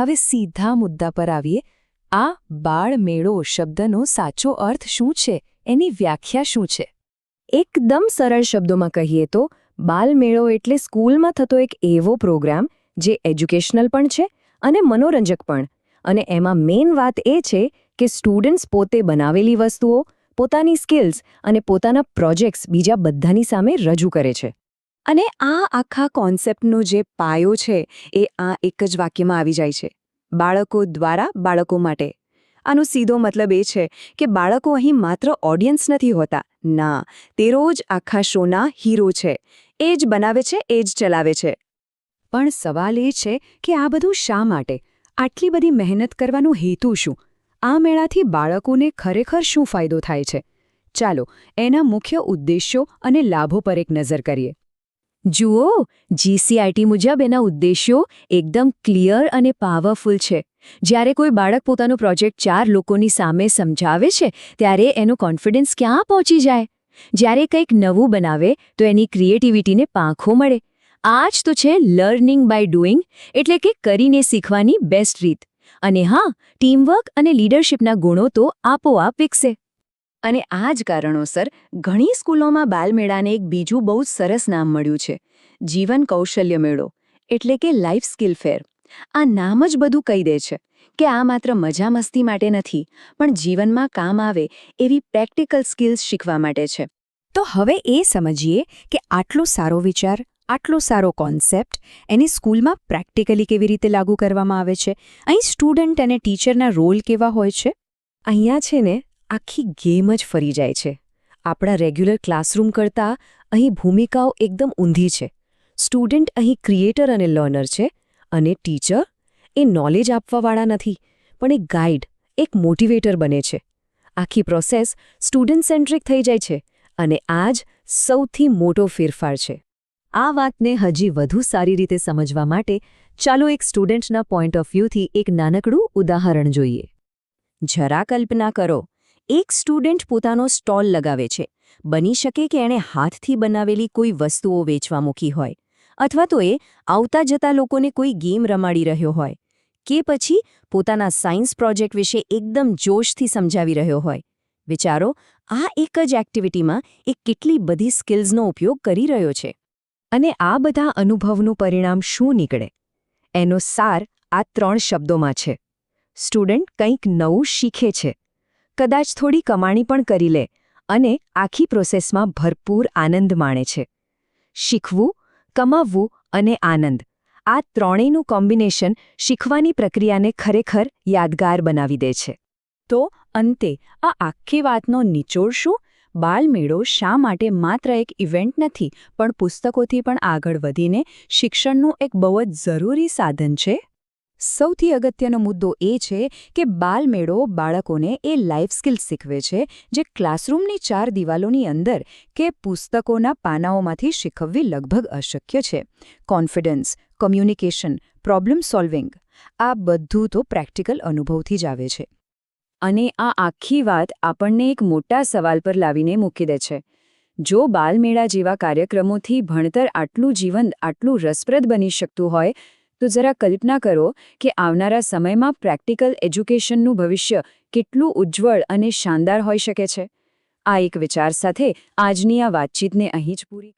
હવે સીધા મુદ્દા પર આવીએ. આ બાળમેળો શબ્દનો સાચો અર્થ શું છે, એની વ્યાખ્યા શું છે? એકદમ સરળ શબ્દોમાં કહીએ તો બાલમેળો એટલે સ્કૂલમાં થતો એક એવો પ્રોગ્રામ જે એજ્યુકેશનલ પણ છે અને મનોરંજક પણ. અને એમાં મેઇન વાત એ છે કે સ્ટુડન્ટ્સ પોતે બનાવેલી વસ્તુઓ, પોતાની સ્કિલ્સ અને પોતાના પ્રોજેક્ટ્સ બીજા બધાની સામે રજૂ કરે છે. અને આ આખા કોન્સેપ્ટનો જે પાયો છે એ આ એક જ વાક્યમાં આવી જાય છે: બાળકો દ્વારા બાળકો માટે. આનો સીધો મતલબ એ છે કે બાળકો અહીં માત્ર ઓડિયન્સ નથી હોતા. ના, તે રોજ આખા શોના હીરો છે. એ જ બનાવે છે, એ જ ચલાવે છે. પણ સવાલ એ છે કે આ બધું શા માટે? આટલી બધી મહેનત કરવાનો હેતુ શું? આ મેળાથી બાળકોને ખરેખર શું ફાયદો થાય છે? ચાલો એના મુખ્ય ઉદ્દેશ્યો અને લાભો પર એક નજર કરીએ. જુઓ, GCRT મુજબ એના ઉદ્દેશ્યો એકદમ ક્લિયર અને પાવરફુલ છે. જ્યારે કોઈ બાળક પોતાનો પ્રોજેક્ટ 4 લોકોની સામે સમજાવે છે ત્યારે એનો કોન્ફિડન્સ ક્યાં પહોંચી જાય? જ્યારે કંઈક નવું બનાવે તો એની ક્રિએટિવિટીને પાંખો મળે. આ જ તો છે લર્નિંગ બાય ડુઈંગ, એટલે કે કરીને શીખવાની બેસ્ટ રીત. અને હા, ટીમવર્ક અને લીડરશિપના ગુણો તો આપોઆપ વિકસે. અને આ જ કારણોસર ઘણી સ્કૂલોમાં બાલમેળાને એક બીજું બહુ સરસ નામ મળ્યું છે: જીવન કૌશલ્ય મેળો, એટલે કે લાઈફ સ્કિલ ફેર. આ નામ જ બધું કહી દે છે કે આ માત્ર મજા મસ્તી માટે નથી, પણ જીવનમાં કામ આવે એવી પ્રેક્ટિકલ સ્કિલ્સ શીખવા માટે છે. તો હવે એ સમજીએ કે આટલો સારો વિચાર, આટલો સારો કોન્સેપ્ટ એને સ્કૂલમાં પ્રેક્ટિકલી કેવી રીતે લાગુ કરવામાં આવે છે. અહીં સ્ટુડન્ટ અને ટીચરના રોલ કેવા હોય છે? અહીંયા છે ને આખી ગેમ જ ફરી જાય છે. આપણા રેગ્યુલર ક્લાસરૂમ કરતાં અહીં ભૂમિકાઓ એકદમ ઊંધી છે. સ્ટુડન્ટ અહીં ક્રિએટર અને લર્નર છે, અને ટીચર એ નોલેજ આપવાવાળા નથી, પણ એક ગાઈડ, એક મોટિવેટર બને છે. આખી પ્રોસેસ સ્ટુડન્ટ સેન્ટ્રિક થઈ જાય છે, અને આ જ સૌથી મોટો ફેરફાર છે. આ વાતને હજી વધુ સારી રીતે સમજવા માટે ચાલો એક સ્ટુડન્ટના પોઈન્ટ ઓફ વ્યૂથી એક નાનકડું ઉદાહરણ જોઈએ. જરા કલ્પના કરો, એક સ્ટુડન્ટ પોતાનો સ્ટોલ લગાવે છે. બની શકે કે એણે હાથથી બનાવેલી કોઈ વસ્તુઓ વેચવા મૂકી હોય, અથવા તો એ આવતા જતા લોકોને કોઈ ગેમ રમાડી રહ્યો હોય, કે પછી પોતાના સાયન્સ પ્રોજેક્ટ વિશે એકદમ જોશથી સમજાવી રહ્યો હોય. વિચારો, આ એક જ એક્ટિવિટીમાં એ કેટલી બધી સ્કિલ્સનો ઉપયોગ કરી રહ્યો છે. અને આ બધા અનુભવનું પરિણામ શું નીકળે? એનો સાર આ 3 શબ્દોમાં છે: સ્ટુડન્ટ કંઈક નવું શીખે છે, કદાચ થોડી કમાણી પણ કરી લે, અને આખી પ્રોસેસમાં ભરપૂર આનંદ માણે છે. શીખવું, કમાવવું અને આનંદ, આ ત્રણેયનું કોમ્બિનેશન શીખવાની પ્રક્રિયાને ખરેખર યાદગાર બનાવી દે છે. તો અંતે આ આખી વાતનો નિચોડ શું? બાલમેળો શા માટે માત્ર એક ઇવેન્ટ નથી, પણ પુસ્તકોથી પણ આગળ વધીને શિક્ષણનું એક બહુ જ જરૂરી સાધન છે. સૌથી અગત્યનો મુદ્દો એ છે કે બાલમેળો બાળકોને એ લાઈફ સ્કિલ્સ શીખવે છે જે ક્લાસરૂમની 4 દિવાલોની અંદર કે પુસ્તકોના પાનાઓમાંથી શીખવવી લગભગ અશક્ય છે. કોન્ફિડન્સ, કમ્યુનિકેશન, પ્રોબ્લેમ સોલ્વિંગ, આ બધું તો પ્રેક્ટિકલ અનુભવથી જ આવે છે. અને આ આખી વાત આપણને એક મોટા સવાલ પર લાવીને મૂકી દે છે: જો બાલમેળા જેવા કાર્યક્રમોથી ભણતર આટલું જીવંત, આટલું રસપ્રદ બની શકતું હોય, તો જરા કલ્પના કરો કે આવનારા સમયમાં પ્રેક્ટિકલ એજ્યુકેશનનું ભવિષ્ય કેટલું ઉજ્જવળ અને શાનદાર હોઈ શકે છે. આ એક વિચાર સાથે આજની આ વાતચીતને અહીં જ પૂરી